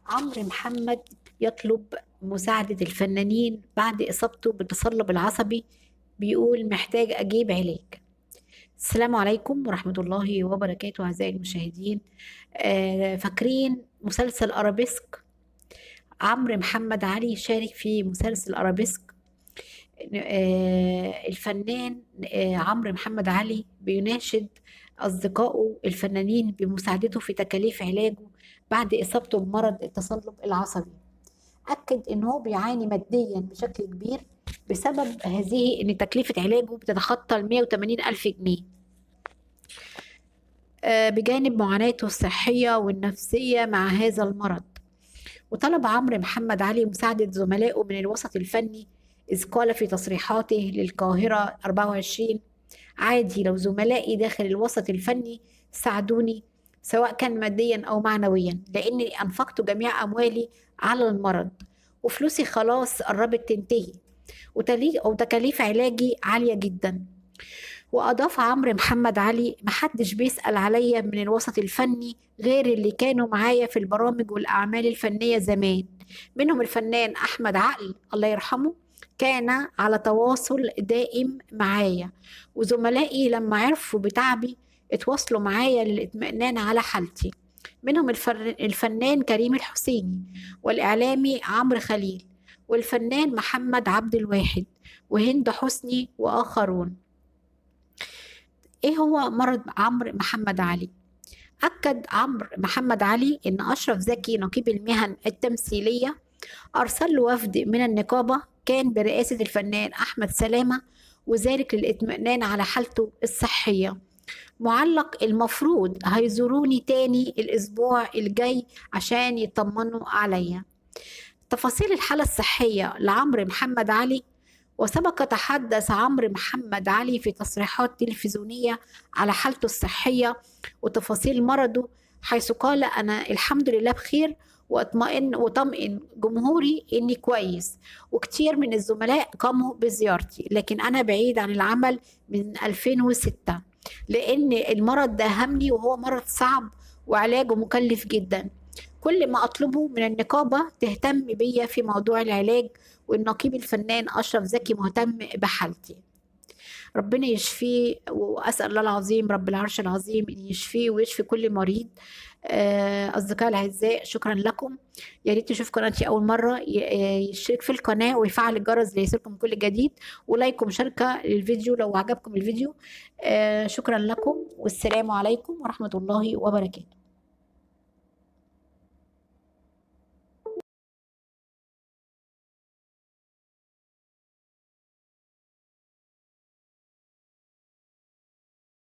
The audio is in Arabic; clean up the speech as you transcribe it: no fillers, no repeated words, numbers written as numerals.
عمرو محمد يطلب مساعدة الفنانين بعد إصابته بالتصلب العصبي. بيقول محتاج أجيب علاج. السلام عليكم ورحمة الله وبركاته أعزائي المشاهدين. فاكرين مسلسل أرابيسك؟ عمرو محمد علي شارك في مسلسل أرابيسك. الفنان عمرو محمد علي بيناشد أصدقائه الفنانين بمساعدته في تكاليف علاجه بعد إصابته بمرض التصلب العصبي. أكد إن هو بيعاني ماديا بشكل كبير بسبب هذه إن تكلفة علاجه بتتخطى 180 ألف جنيه، بجانب معاناته الصحية والنفسية مع هذا المرض. وطلب عمرو محمد علي مساعدة زملائه من الوسط الفني، إذ قال في تصريحاته للقاهرة 24: عادي لو زملائي داخل الوسط الفني ساعدوني سواء كان ماديا أو معنويا، لأني أنفقت جميع أموالي على المرض وفلوسي خلاص قربت تنتهي، وتكاليف علاجي عالية جدا. وأضاف عمرو محمد علي: محدش بيسأل عليا من الوسط الفني غير اللي كانوا معايا في البرامج والأعمال الفنية زمان، منهم الفنان أحمد عقل الله يرحمه، كان على تواصل دائم معايا، وزملائي لما عرفوا بتعبي اتواصلوا معايا للإطمئنان على حالتي، منهم الفنان كريم الحسيني، والإعلامي عمرو خليل، والفنان محمد عبد الواحد، وهند حسني وآخرون. ايه هو مرض عمرو محمد علي؟ أكد عمرو محمد علي إن أشرف زكي نقيب المهن التمثيلية أرسل له وفد من النقابة كان برئاسة الفنان أحمد سلامة، وذلك للإطمئنان على حالته الصحية. معلق: المفروض هيزوروني تاني الأسبوع الجاي عشان يطمنوا عليا. تفاصيل الحالة الصحية لعمرو محمد علي. وسبق تحدث عمرو محمد علي في تصريحات تلفزيونية على حالته الصحية وتفاصيل مرضه، حيث قال: أنا الحمد لله بخير، وطمئن جمهوري إني كويس، وكتير من الزملاء قاموا بزيارتي، لكن أنا بعيد عن العمل من 2006 لأن المرض ده همني وهو مرض صعب وعلاجه مكلف جدا. كل ما أطلبه من النقابة تهتم بيا في موضوع العلاج، والنقيب الفنان أشرف زكي مهتم بحالتي. ربنا يشفيه، وأسأل الله العظيم رب العرش العظيم إن يشفيه ويشفي كل مريض. أصدقائي الأعزاء، شكرا لكم. يا ريت تشوف قناتي أول مرة يشترك في القناة ويفعل الجرس ليصلكم كل جديد، ولايك ومشاركة للفيديو لو عجبكم الفيديو. شكرا لكم، والسلام عليكم ورحمة الله وبركاته.